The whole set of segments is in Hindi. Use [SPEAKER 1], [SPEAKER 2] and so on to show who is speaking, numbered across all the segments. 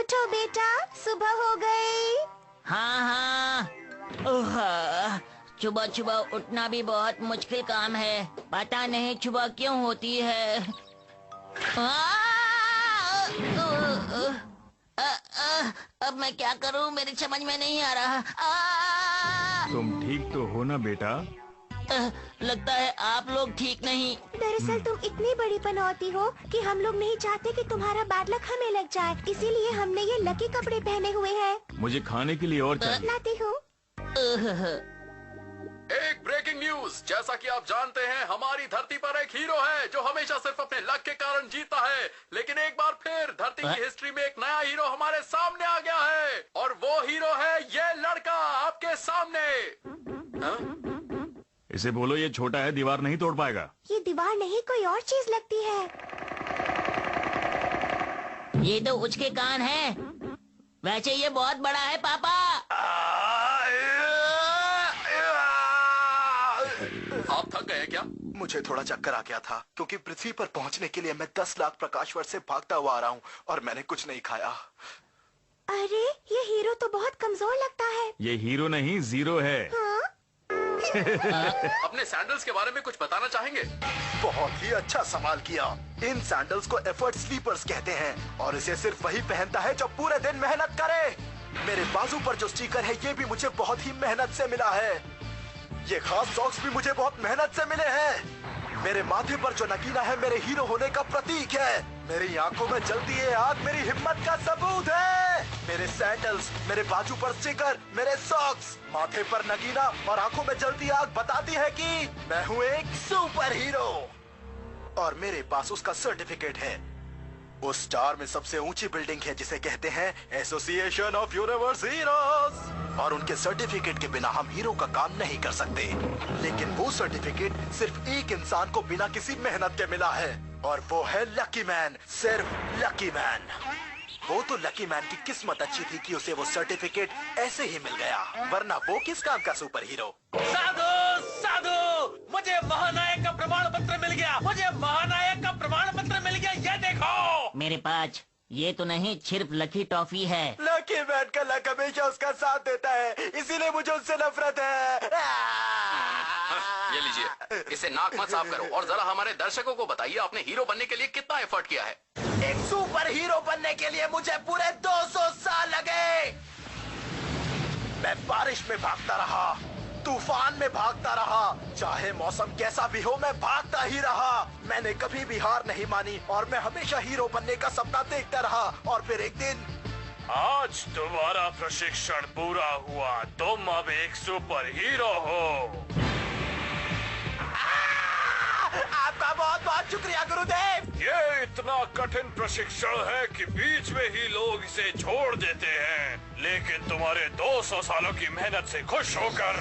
[SPEAKER 1] उठो बेटा, सुबह हो गई।
[SPEAKER 2] हाँ हाँ। ओह, सुबह सुबह उठना भी बहुत मुश्किल काम है। पता नहीं सुबह क्यों होती है। अब मैं क्या करूं, मेरी समझ में नहीं आ रहा।
[SPEAKER 3] तुम ठीक तो हो ना बेटा?
[SPEAKER 2] लगता है आप लोग ठीक नहीं।
[SPEAKER 1] दरअसल तुम इतनी बड़ी पनौती हो कि हम लोग नहीं चाहते कि तुम्हारा बैड लक हमें लग जाए, इसीलिए हमने ये लकी कपड़े पहने हुए हैं।
[SPEAKER 3] मुझे खाने के लिए और चाहिए।
[SPEAKER 1] लाती हूँ।
[SPEAKER 4] एक ब्रेकिंग न्यूज, जैसा कि आप जानते हैं हमारी धरती पर एक हीरो है जो हमेशा सिर्फ अपने लक के कारण जीता है, लेकिन एक बार फिर धरती की हिस्ट्री में एक नया हीरो हमारे सामने आ गया है और वो हीरो है ये लड़का आपके सामने।
[SPEAKER 3] इसे बोलो ये छोटा है, दीवार नहीं तोड़ पाएगा।
[SPEAKER 1] ये दीवार नहीं, कोई और चीज लगती है।
[SPEAKER 2] ये तो उसके कान है। वैसे ये बहुत बड़ा है पापा।
[SPEAKER 4] आप थक गए क्या?
[SPEAKER 5] मुझे थोड़ा चक्कर आ गया था क्योंकि पृथ्वी पर पहुंचने के लिए मैं 10 लाख प्रकाश वर्ष से भागता हुआ आ रहा हूँ और मैंने कुछ नहीं खाया।
[SPEAKER 1] अरे ये हीरो तो बहुत कमजोर लगता है।
[SPEAKER 3] ये हीरो नहीं, जीरो है।
[SPEAKER 1] हाँ?
[SPEAKER 4] अपने सैंडल्स के बारे में कुछ बताना चाहेंगे?
[SPEAKER 5] बहुत ही अच्छा सवाल किया। इन सैंडल्स को एफर्ट स्लीपर्स कहते हैं और इसे सिर्फ वही पहनता है जो पूरे दिन मेहनत करे। मेरे बाजू पर जो स्टिकर है ये भी मुझे बहुत ही मेहनत से मिला है। ये खास सॉक्स भी मुझे बहुत मेहनत से मिले हैं। मेरे माथे पर जो नगीना है मेरे हीरो होने का प्रतीक है। मेरी आंखों में जलती है आग मेरी हिम्मत का सबूत है। मेरे सैंडल्स, मेरे बाजू पर स्टिकर, मेरे सॉक्स, माथे पर नगीना और आंखों में जलती आग बताती है कि मैं हूँ एक सुपर हीरो। और मेरे पास उसका सर्टिफिकेट है। उस स्टार में सबसे ऊंची बिल्डिंग है जिसे कहते हैं एसोसिएशन ऑफ यूनिवर्स हीरोज और उनके सर्टिफिकेट के बिना हम हीरो का काम नहीं कर सकते। लेकिन वो सर्टिफिकेट सिर्फ एक इंसान को बिना किसी मेहनत के मिला है और वो है लकी मैन, सिर्फ लकी मैन। वो तो लकी मैन की किस्मत अच्छी थी कि उसे वो सर्टिफिकेट ऐसे ही मिल गया, वरना वो किस काम का सुपर हीरो।
[SPEAKER 6] साधु साधु, मुझे महानायक का प्रमाण पत्र मिल गया। मुझे महानायक का प्रमाण पत्र मिल गया, ये देखो।
[SPEAKER 2] मेरे पास ये तो नहीं, सिर्फ लकी टॉफी है।
[SPEAKER 5] लकी मैन का लक हमेशा उसका साथ देता है, इसीलिए मुझे उससे नफरत है।
[SPEAKER 4] ये लीजिए, इसे नाक मत साफ करो और जरा हमारे दर्शकों को बताइए आपने हीरो बनने के लिए कितना एफर्ट किया है।
[SPEAKER 5] एक सुपर हीरो बनने के लिए मुझे पूरे 200 साल लगे। मैं बारिश में भागता रहा, तूफान में भागता रहा, चाहे मौसम कैसा भी हो मैं भागता ही रहा। मैंने कभी भी हार नहीं मानी और मैं हमेशा हीरो बनने का सपना देखता रहा। और फिर एक दिन,
[SPEAKER 6] आज तुम्हारा प्रशिक्षण पूरा हुआ, तुम अब एक सुपर हीरो हो।
[SPEAKER 5] आपका बहुत बहुत शुक्रिया गुरुदेव।
[SPEAKER 6] ये इतना कठिन प्रशिक्षण है कि बीच में ही लोग इसे छोड़ देते हैं, लेकिन तुम्हारे 200 सालों की मेहनत से खुश होकर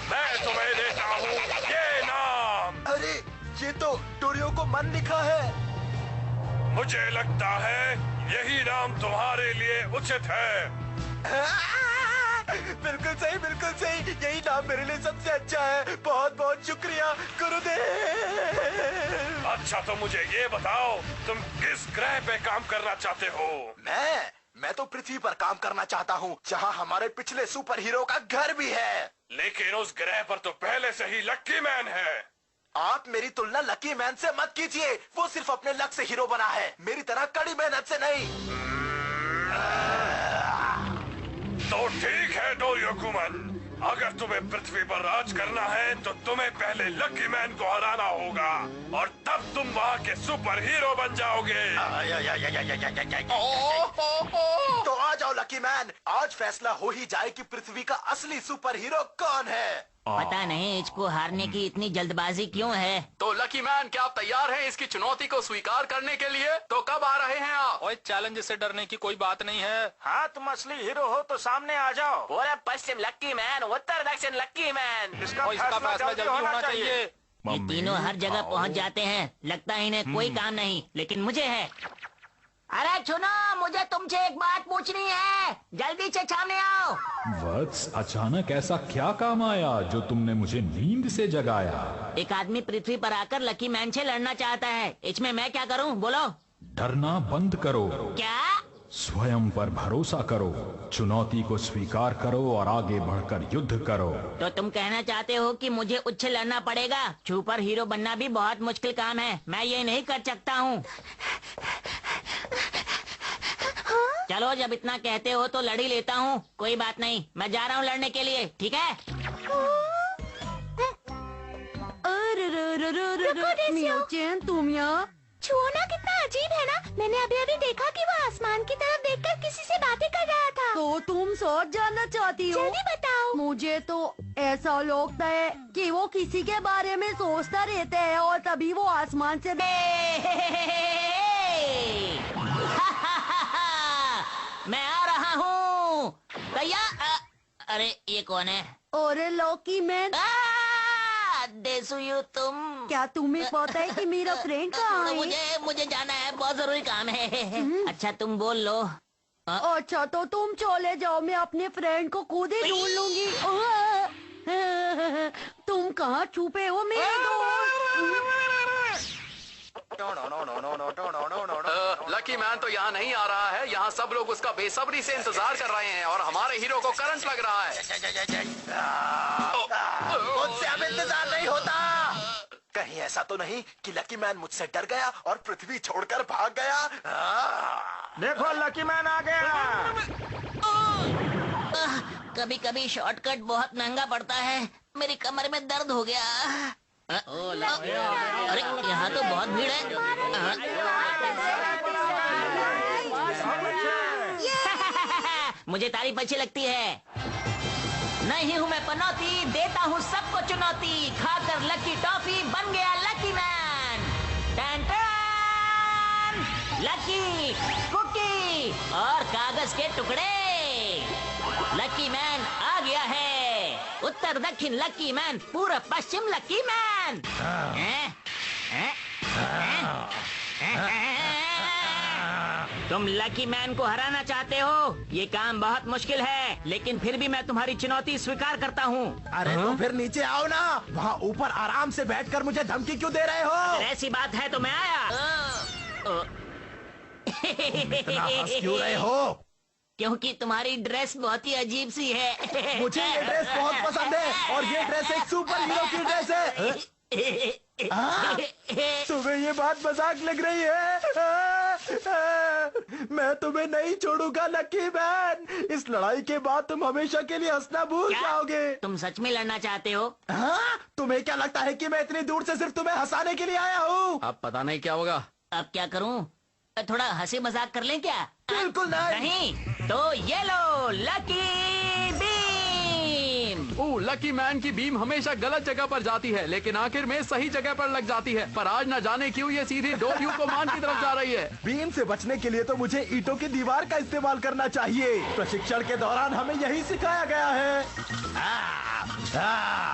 [SPEAKER 6] मैं तुम्हें देता हूँ ये नाम।
[SPEAKER 5] अरे ये तो टोरियो को मन लिखा है।
[SPEAKER 6] मुझे लगता है यही नाम तुम्हारे लिए उचित है।
[SPEAKER 5] बिल्कुल सही, बिल्कुल सही, यही नाम मेरे लिए सबसे अच्छा है। बहुत बहुत शुक्रिया गुरुदेव।
[SPEAKER 6] अच्छा तो मुझे ये बताओ, तुम किस ग्रह पे काम करना चाहते हो?
[SPEAKER 5] मैं तो पृथ्वी पर काम करना चाहता हूँ, जहाँ हमारे पिछले सुपर हीरो का घर भी है।
[SPEAKER 6] लेकिन उस ग्रह पर तो पहले से ही लकी मैन है।
[SPEAKER 5] आप मेरी तुलना लकी मैन से मत कीजिए, वो सिर्फ अपने लक से हीरो बना है, मेरी तरह कड़ी मेहनत से नहीं।
[SPEAKER 6] तो ठीक है डोरियोकुमन, अगर तुम्हें पृथ्वी पर राज करना है तो तुम्हें पहले लकी मैन को हराना होगा और तब तुम वहाँ के सुपर हीरो बन जाओगे।
[SPEAKER 5] तो आ जाओ लकी मैन, आज फैसला हो ही जाए कि पृथ्वी का असली सुपर हीरो कौन है।
[SPEAKER 2] पता नहीं इसको हारने की इतनी जल्दबाजी क्यों है।
[SPEAKER 4] तो लकी मैन, क्या आप तैयार हैं इसकी चुनौती को स्वीकार करने के लिए? तो कब आ रहे हैं आप?
[SPEAKER 7] ओए चैलेंज से डरने की कोई बात नहीं है।
[SPEAKER 6] हाँ तुम असली हीरो हो तो सामने आ जाओ।
[SPEAKER 8] पूरे पश्चिम लक्की मैन, उत्तर दक्षिण लक्की मैन।
[SPEAKER 6] इसका
[SPEAKER 7] फैसला जल्दी होना चाहिए।
[SPEAKER 2] ये तीनों हर जगह पहुंच जाते हैं, लगता है इन्हें कोई काम नहीं, लेकिन मुझे है। अरे सुनो, मुझे तुमसे एक बात पूछनी है, जल्दी से सामने आओ।
[SPEAKER 9] वत्स, अचानक ऐसा क्या काम आया जो तुमने मुझे नींद से जगाया?
[SPEAKER 2] एक आदमी पृथ्वी पर आकर लकी मैन से लड़ना चाहता है, इसमें मैं क्या करूं, बोलो?
[SPEAKER 9] डरना बंद करो।
[SPEAKER 2] क्या?
[SPEAKER 9] स्वयं पर भरोसा करो, चुनौती को स्वीकार करो और आगे बढ़कर युद्ध करो।
[SPEAKER 2] तो तुम कहना चाहते हो कि मुझे उससे लड़ना पड़ेगा? सुपर हीरो बनना भी बहुत मुश्किल काम है, मैं ये नहीं कर सकता हूँ। चलो जब इतना कहते हो तो लड़ ही लेता हूँ, कोई बात नहीं, मैं जा रहा हूँ लड़ने के लिए, ठीक है?
[SPEAKER 1] मियाओ-चैन, तुम यहाँ छुओना कितना अजीब है ना। मैंने अभी अभी देखा कि वो आसमान की तरफ देखकर किसी से बातें कर रहा था।
[SPEAKER 10] तो तुम सच जानना चाहती हो?
[SPEAKER 1] जल्दी बताओ।
[SPEAKER 10] मुझे तो ऐसा लगता है कि वो किसी के बारे में सोचता रहता है और तभी वो आसमान से
[SPEAKER 2] मैं आ रहा हूँ। तैयार? अरे ये कौन है?
[SPEAKER 10] अरे लॉकी मैन,
[SPEAKER 2] देसुयु तुम।
[SPEAKER 10] क्या तुम्हें पता है कि मेरा फ्रेंड कहाँ है?
[SPEAKER 2] मुझे जाना है, बहुत जरूरी काम है। अच्छा तुम बोल लो।
[SPEAKER 10] अच्छा तो तुम चले जाओ, मैं अपने फ्रेंड को खुद ही ढूंढ लूंगी। तुम कहाँ छुपे हो मेरे दोस्त?
[SPEAKER 4] लकी मैन तो यहाँ नहीं आ रहा है। यहाँ सब लोग उसका बेसब्री से इंतजार कर रहे हैं और हमारे हीरो को करंट लग रहा है।
[SPEAKER 5] मुझसे अब इंतजार नहीं होता। कहीं ऐसा तो नहीं कि लकी मैन मुझसे डर गया और पृथ्वी छोड़कर भाग गया।
[SPEAKER 3] देखो लकी मैन आ गया।
[SPEAKER 2] कभी कभी शॉर्टकट बहुत महंगा पड़ता है, मेरी कमर में दर्द हो गया। अरे यहाँ तो बहुत भीड़ है। मुझे तारीफ अच्छी लगती है। नहीं हूँ मैं पनौती, देता हूँ सबको चुनौती। खाकर लकी टॉफी बन गया लकी मैन। टन टन, लकी कुकी और कागज के टुकड़े। लकी मैन आ गया है। उत्तर दक्षिण लकी मैन, पूर्व पश्चिम लकी मैन। तुम लकी मैन को हराना चाहते हो? ये काम बहुत मुश्किल है, लेकिन फिर भी मैं तुम्हारी चुनौती स्वीकार करता हूँ।
[SPEAKER 5] अरे तो फिर नीचे आओ ना, वहाँ ऊपर आराम से बैठकर मुझे धमकी क्यों दे रहे हो?
[SPEAKER 2] अगर ऐसी बात है तो मैं आया।
[SPEAKER 5] इतना हंस क्यों रहे हो?
[SPEAKER 2] क्योंकि तुम्हारी ड्रेस बहुत ही अजीब सी है।
[SPEAKER 5] मुझे ये ड्रेस बहुत पसंद है और ये ड्रेस एक सुपर हीरो की ड्रेस है। तुम्हें ये बात मजाक लग रही है? मैं तुम्हें नहीं छोड़ूंगा लकी मैन। इस लड़ाई के बाद तुम हमेशा के लिए हंसना भूल जाओगे।
[SPEAKER 2] तुम सच में लड़ना चाहते हो?
[SPEAKER 5] हाँ? तुम्हें क्या लगता है कि मैं इतनी दूर से सिर्फ तुम्हें हंसाने के लिए आया हूँ?
[SPEAKER 4] अब पता नहीं क्या होगा।
[SPEAKER 2] अब क्या करूं? थोड़ा हंसी मजाक कर लें क्या?
[SPEAKER 5] बिल्कुल नहीं।
[SPEAKER 2] तो ये लो लकी बीम।
[SPEAKER 4] लकी मैन की बीम हमेशा गलत जगह पर जाती है, लेकिन आखिर में सही जगह पर लग जाती है। पर आज न जाने क्यों ये सीधी डोरयू को मान की तरफ जा रही है।
[SPEAKER 5] बीम से बचने के लिए तो मुझे ईंटों की दीवार का इस्तेमाल करना चाहिए। प्रशिक्षण के दौरान हमें यही सिखाया गया है।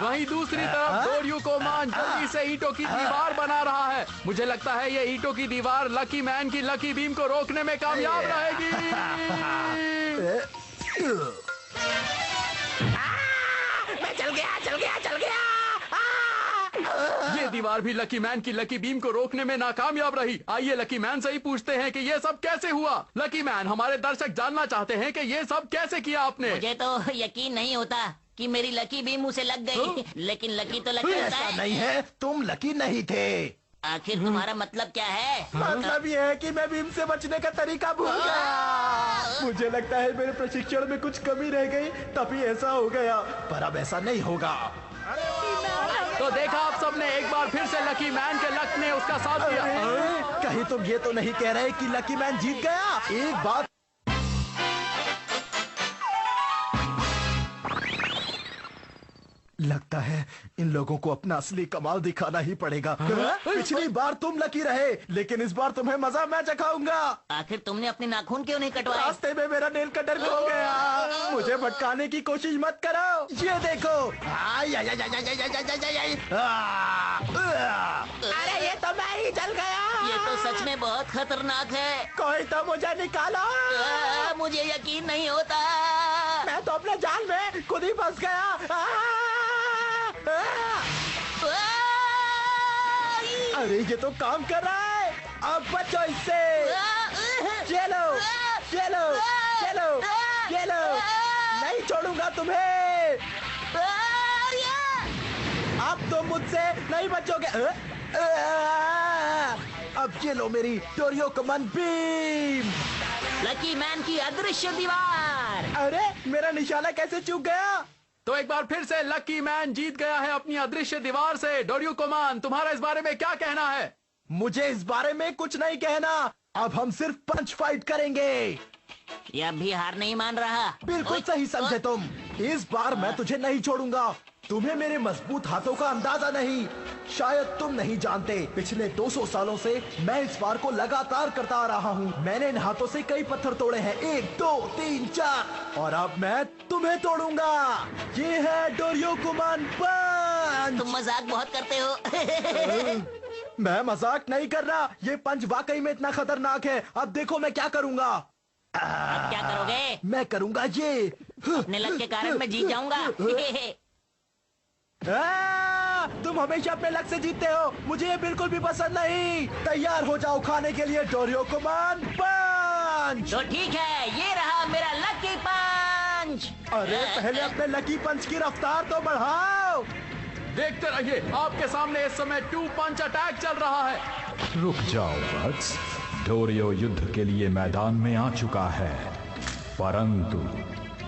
[SPEAKER 4] वहीं दूसरी तरफ डोरयू को मान जल्दी से ईंटों की दीवार बना रहा है। मुझे लगता है ये ईंटों की दीवार लकी मैन की लकी बीम को रोकने में कामयाब रहेगी।
[SPEAKER 2] चल गया।
[SPEAKER 4] ये दीवार भी लकी मैन की लकी बीम को रोकने में नाकामयाब रही। आइए लकी मैन से ही पूछते हैं कि ये सब कैसे हुआ। लकी मैन, हमारे दर्शक जानना चाहते हैं कि ये सब कैसे किया आपने।
[SPEAKER 2] मुझे तो यकीन नहीं होता कि मेरी लकी बीम उसे लग गई। लेकिन लकी तो लकी होता
[SPEAKER 5] ऐसा
[SPEAKER 2] है।
[SPEAKER 5] नहीं है, तुम लकी नहीं थे।
[SPEAKER 2] आखिर तुम्हारा मतलब क्या है?
[SPEAKER 5] मतलब ये है कि मैं बीम से बचने का तरीका भूल गया। मुझे लगता है मेरे प्रशिक्षण में कुछ कमी रह गई, तभी ऐसा हो गया। पर अब ऐसा नहीं होगा।
[SPEAKER 4] तो देखा आप सबने, एक बार फिर से लकी मैन के लक ने उसका साथ दिया।
[SPEAKER 5] कहीं तुम ये तो नहीं कह रहे कि लकी मैन जीत गया? एक बात लगता है इन लोगों को अपना असली कमाल दिखाना ही पड़ेगा। पिछली बार तुम लकी रहे, लेकिन इस बार तुम्हें मजा मैं चखाऊंगा।
[SPEAKER 2] आखिर तुमने अपने नाखून क्यों नहीं कटवाए?
[SPEAKER 5] रास्ते में मेरा नेल कटर खो गया। मुझे भटकाने की कोशिश मत करो। ये देखो। अरे ये तो मैं ही जल गया।
[SPEAKER 2] ये तो सच में बहुत खतरनाक है।
[SPEAKER 5] कोई तो मुझे निकालो।
[SPEAKER 2] मुझे यकीन नहीं होता।
[SPEAKER 5] मैं तो अपने जाल में खुद ही फंस गया। अरे ये तो काम कर रहा है। अब बचो इससे। चलो ये लो, ये लो, ये लो, नहीं छोड़ूंगा तुम्हें। अब तुम मुझसे नहीं बचोगे। अब ये लो मेरी डोरियो कमान बीम।
[SPEAKER 2] लकी मैन की अदृश्य दीवार।
[SPEAKER 5] अरे मेरा निशाना कैसे चूक गया?
[SPEAKER 4] तो एक बार फिर से लकी मैन जीत गया है अपनी अदृश्य दीवार से। डोरियोकोमान, तुम्हारा इस बारे में क्या कहना है?
[SPEAKER 5] मुझे इस बारे में कुछ नहीं कहना। अब हम सिर्फ पंच फाइट करेंगे।
[SPEAKER 2] ये अब भी हार नहीं मान रहा।
[SPEAKER 5] बिल्कुल सही समझे तुम। इस बार मैं तुझे नहीं छोड़ूंगा। तुम्हें मेरे मजबूत हाथों का अंदाजा नहीं। शायद तुम नहीं जानते, पिछले 200 सालों से मैं इस वार को लगातार करता आ रहा हूँ। मैंने इन हाथों से कई पत्थर तोड़े हैं, 1 2 3 4, और अब मैं तुम्हें तोड़ूंगा। ये है डोरियोकुमान पंच।
[SPEAKER 2] तुम मजाक बहुत करते हो।
[SPEAKER 5] मैं मजाक नहीं कर रहा, ये पंच वाकई में इतना खतरनाक है। अब देखो मैं क्या करूंगा।
[SPEAKER 2] अब क्या करोगे?
[SPEAKER 5] मैं करूंगा ये।
[SPEAKER 2] अपने लक के कारण मैं जीत जाऊंगा।
[SPEAKER 5] तुम हमेशा अपने लक से जीतते हो, मुझे ये बिल्कुल भी पसंद नहीं। तैयार हो जाओ खाने के लिए डोरियोकुमान पंच।
[SPEAKER 2] तो ठीक है, ये रहा मेरा लकी पंच।
[SPEAKER 5] अरे पहले अपने लकी पंच की रफ्तार तो बढ़ाओ।
[SPEAKER 4] देखते रहिए, आपके सामने इस समय 2 पंच अटैक चल रहा है।
[SPEAKER 9] रुक जाओ बक्स, डोरियो युद्ध के लिए मैदान में आ चुका है, परंतु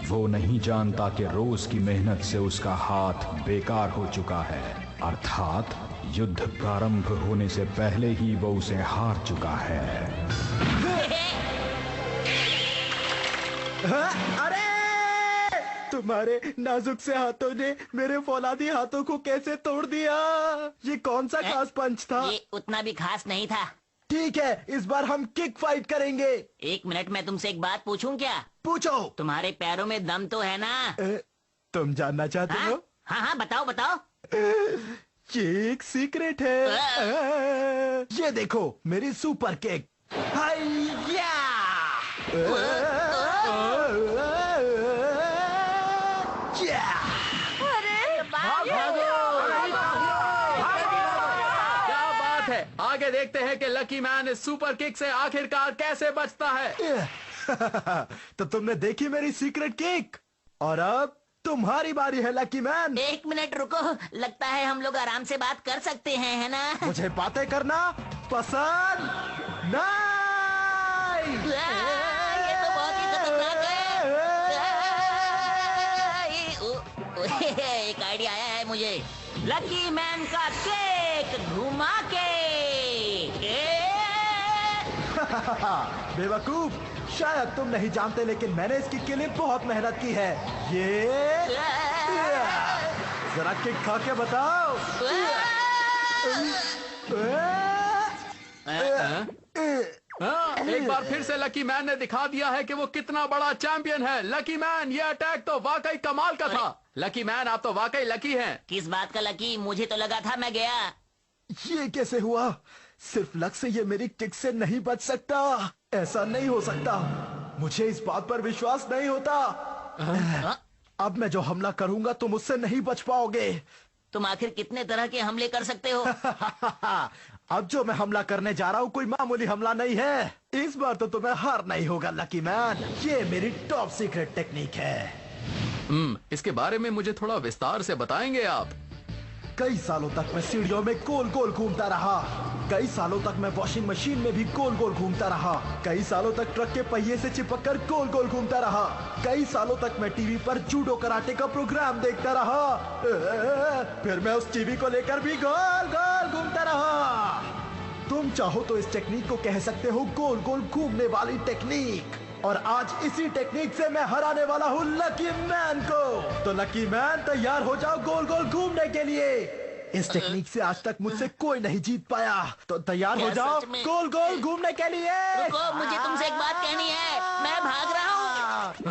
[SPEAKER 9] वो नहीं जानता कि रोज की मेहनत से उसका हाथ बेकार हो चुका है। अर्थात युद्ध प्रारंभ होने से पहले ही वो उसे हार चुका है।
[SPEAKER 5] अरे तुम्हारे नाजुक से हाथों ने मेरे फौलादी हाथों को कैसे तोड़ दिया? ये कौन सा खास पंच था?
[SPEAKER 2] ये उतना भी खास नहीं था।
[SPEAKER 5] ठीक है, इस बार हम किक फाइट करेंगे।
[SPEAKER 2] 1 मिनट में तुमसे एक बात पूछूं क्या?
[SPEAKER 5] पूछो।
[SPEAKER 2] तुम्हारे पैरों में दम तो है ना?
[SPEAKER 5] तुम जानना चाहते हो?
[SPEAKER 2] हाँ हाँ, बताओ बताओ।
[SPEAKER 5] ये एक सीक्रेट है। ये देखो मेरी सुपर किक। हाइया!
[SPEAKER 4] क्या बात है, आगे देखते हैं कि लकी मैन इस सुपर किक से आखिरकार कैसे बचता है।
[SPEAKER 5] तो तुमने देखी मेरी सीक्रेट किक, और अब तुम्हारी बारी है लकी मैन।
[SPEAKER 2] 1 मिनट रुको, लगता है हम लोग आराम से बात कर सकते हैं, है ना?
[SPEAKER 5] मुझे बातें करना पसंद नहीं।
[SPEAKER 2] ये तो बहुत ही खतरनाक है। एक आइडिया आया है मुझे। लकी मैन का केक घुमा के।
[SPEAKER 5] बेवकूफ, शायद तुम नहीं जानते, लेकिन मैंने इसकी के लिए बहुत मेहनत की है। ये जरा किक खा के बताओ।
[SPEAKER 4] एक बार फिर से लकी मैन ने दिखा दिया है कि वो कितना बड़ा चैंपियन है। लकी मैन, ये अटैक तो वाकई कमाल का था। लकी मैन, आप तो वाकई लकी हैं।
[SPEAKER 2] किस बात का लकी? मुझे तो लगा था मैं गया।
[SPEAKER 5] ये कैसे हुआ? सिर्फ लक से ये मेरी किक से नहीं बच सकता। ऐसा नहीं हो सकता, मुझे इस बात पर विश्वास नहीं होता। अब मैं जो हमला करूंगा तुम उससे नहीं बच पाओगे।
[SPEAKER 2] तुम आखिर कितने तरह के हमले कर सकते हो?
[SPEAKER 5] अब जो मैं हमला करने जा रहा हूँ कोई मामूली हमला नहीं है। इस बार तो तुम्हें हार नहीं होगा लकी मैन। ये मेरी टॉप सीक्रेट टेक्निक है।
[SPEAKER 4] इसके बारे में मुझे थोड़ा विस्तार से बताएंगे आप?
[SPEAKER 5] कई सालों तक मैं सीढ़ियों में गोल गोल घूमता रहा। कई सालों तक मैं वॉशिंग मशीन में भी गोल गोल घूमता रहा। कई सालों तक ट्रक के पहिए से चिपककर गोल गोल घूमता रहा। कई सालों तक मैं टीवी पर जूडो कराटे का प्रोग्राम देखता रहा। फिर मैं उस टीवी को लेकर भी गोल गोल घूमता रहा। तुम चाहो तो इस टेक्निक को कह सकते हो गोल गोल घूमने वाली टेक्निक। और आज इसी टेक्निक से मैं हराने वाला हूँ लकी मैन को। तो लकी मैन, तैयार हो जाओ गोल गोल घूमने के लिए। इस टेक्निक से आज तक मुझसे कोई नहीं जीत पाया, तो तैयार हो जाओ गोल गोल घूमने के लिए।
[SPEAKER 2] रुको, मुझे तुमसे एक बात कहनी है। मैं भाग रहा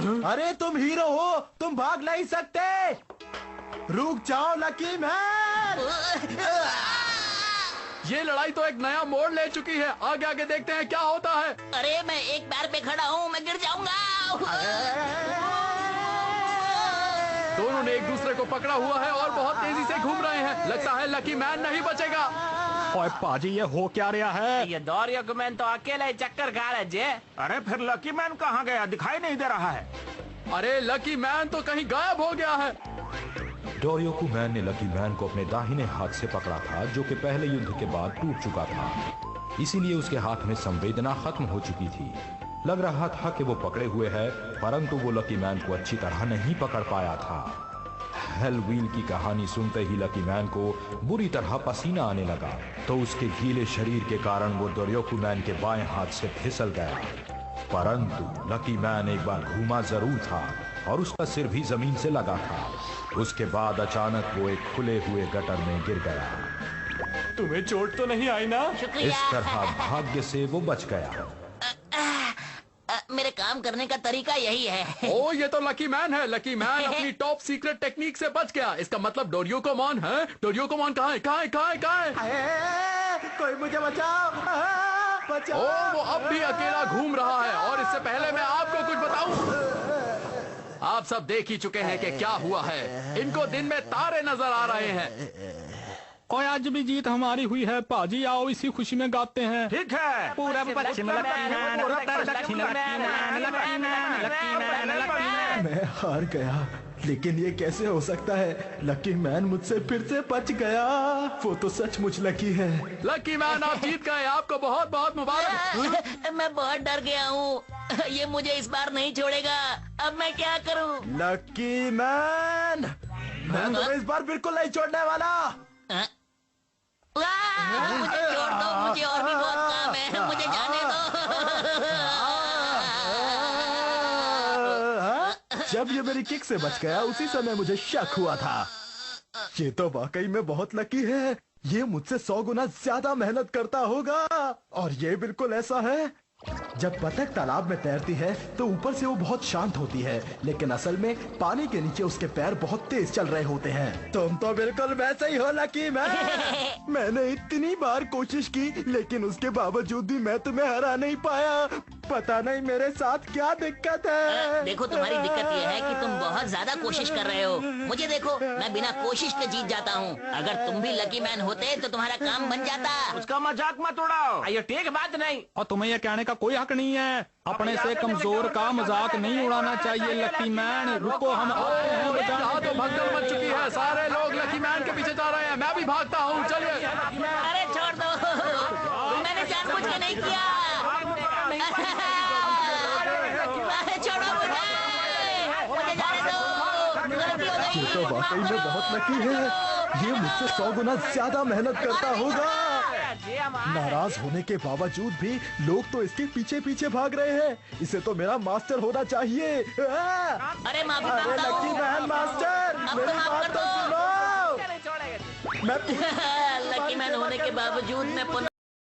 [SPEAKER 2] हूँ।
[SPEAKER 5] अरे तुम हीरो हो, तुम भाग नहीं सकते। रुक जाओ लकी मैन।
[SPEAKER 4] ये लड़ाई तो एक नया मोड़ ले चुकी है। आगे आगे देखते हैं क्या होता है।
[SPEAKER 2] अरे मैं एक पैर पे खड़ा हूँ, मैं गिर जाऊंगा।
[SPEAKER 4] दोनों ने एक दूसरे को पकड़ा हुआ है और बहुत तेजी से घूम रहे हैं। लगता है लकी मैन नहीं बचेगा।
[SPEAKER 9] ओए पाजी ये हो क्या रहा है?
[SPEAKER 8] ये डोरियोगुमैन तो अकेले ही चक्कर खा रहा है जे।
[SPEAKER 3] अरे फिर लकी मैन कहाँ गया? दिखाई नहीं दे रहा है।
[SPEAKER 4] अरे लकी मैन तो कहीं गायब हो गया है।
[SPEAKER 9] डोरियोकू मैन ने लकी मैन को अपने दाहिने हाथ से पकड़ा था, जो कि पहले युद्ध के बाद टूट चुका था। इसीलिए उसके हाथ में संवेदना खत्म हो चुकी थी। लग रहा था कि वो पकड़े हुए है, परंतु वो लकी मैन को अच्छी तरह नहीं पकड़ पाया था। हेल व्हील की कहानी सुनते ही लकी मैन को बुरी तरह पसीना आने लगा, तो उसके गीले शरीर के कारण वो डोरियोकू मैन के बाएं हाथ से फिसल गया। परंतु लकी मैन एक बार घूमा जरूर था और उसका सिर भी जमीन से लगा था। उसके बाद अचानक वो एक खुले हुए गटर में गिर गया।
[SPEAKER 7] तुम्हें चोट तो नहीं आई ना?
[SPEAKER 9] इस तरह भाग्य से वो बच गया।
[SPEAKER 2] मेरे काम करने का तरीका यही है।
[SPEAKER 4] ओ ये तो लकी मैन है। लकी मैन अपनी टॉप सीक्रेट टेक्निक से बच गया। इसका मतलब डोरियोकोमॉन है। डोरियोकोमॉन कहाँ है? कहाँ है? कहाँ है? कहाँ है?
[SPEAKER 5] कोई मुझे बचाओ, बचाओ।
[SPEAKER 4] ओ वो अब भी अकेला घूम रहा है। और इससे पहले मैं आपको कुछ बताऊं, आप सब देख ही चुके हैं कि क्या हुआ है। इनको दिन में तारे नजर आ रहे हैं।
[SPEAKER 7] और आज भी जीत हमारी हुई है पाजी, आओ इसी खुशी में गाते हैं।
[SPEAKER 3] ठीक है।
[SPEAKER 8] पूरब पश्चिम लकी मैन, उत्तर दक्षिण lucky man, lucky man, lucky man, lucky man.
[SPEAKER 5] मैं हार गया, लेकिन ये कैसे हो सकता है? लकी मैन मुझसे फिर से बच गया। वो तो सचमुच लकी है।
[SPEAKER 4] लकी मैन आप जीत गए। आपको बहुत बहुत मुबारक।
[SPEAKER 2] मैं बहुत डर गया हूँ। ये मुझे इस बार नहीं छोड़ेगा। अब मैं क्या करूँ?
[SPEAKER 5] लकी मैन, मैं तुम्हें इस बार बिल्कुल नहीं छोड़ने वाला।
[SPEAKER 2] मुझे छोड़ दो, मुझे और भी बहुत काम है। मुझे जाने दो।
[SPEAKER 5] जब ये मेरी किक से बच गया, उसी समय मुझे शक हुआ था। ये तो वाकई में बहुत लकी है। ये मुझसे 100 गुना ज्यादा मेहनत करता होगा। और ये बिल्कुल ऐसा है, जब बतख तालाब में तैरती है तो ऊपर से वो बहुत शांत होती है, लेकिन असल में पानी के नीचे उसके पैर बहुत तेज चल रहे होते हैं। तुम तो बिल्कुल वैसे ही हो लकी मैन। मैंने इतनी बार कोशिश की, लेकिन उसके बावजूद भी मैं तुम्हें हरा नहीं पाया। पता नहीं मेरे साथ क्या दिक्कत है।
[SPEAKER 2] देखो तुम्हारी दिक्कत यह है कि तुम बहुत ज्यादा कोशिश कर रहे हो। मुझे देखो, मैं बिना कोशिश के जीत जाता हूँ। अगर तुम भी लकी मैन होते तो तुम्हारा काम बन जाता।
[SPEAKER 3] उसका मजाक मत उड़ाओ।
[SPEAKER 8] ये ठीक बात नहीं।
[SPEAKER 7] और तुम्हें यह कहने का कोई हक नहीं है। अपने से कमजोर का मजाक नहीं उड़ाना चाहिए लकी मैन। रुको, हम आते हैं
[SPEAKER 4] यहाँ तो भगदड़ मच चुकी है। सारे लोग लकी मैन के पीछे जा रहे हैं। मैं भी भागता हूँ। चलिए।
[SPEAKER 2] अरे छोड़ दो, मैंने जानबूझ के नहीं किया। छोड़ो मुझे जाने दो। गलती हो गई।
[SPEAKER 5] ये तो वाकई में बहुत लकी है। ये मुझसे 100 गुना ज्यादा मेहनत करता होगा। नाराज होने के बावजूद भी लोग तो इसके पीछे पीछे भाग रहे हैं। इसे तो मेरा मास्टर होना चाहिए।
[SPEAKER 2] अरे माफी
[SPEAKER 5] अरे
[SPEAKER 2] मांगता
[SPEAKER 5] लकी
[SPEAKER 2] हूँ।
[SPEAKER 5] मैन मास्टर,
[SPEAKER 2] अब तो
[SPEAKER 5] मेरी
[SPEAKER 2] माफ
[SPEAKER 5] बात
[SPEAKER 2] कर
[SPEAKER 5] तो
[SPEAKER 2] दो।
[SPEAKER 5] सुनो। मैं
[SPEAKER 2] लकी मैन होने के बावजूद मैं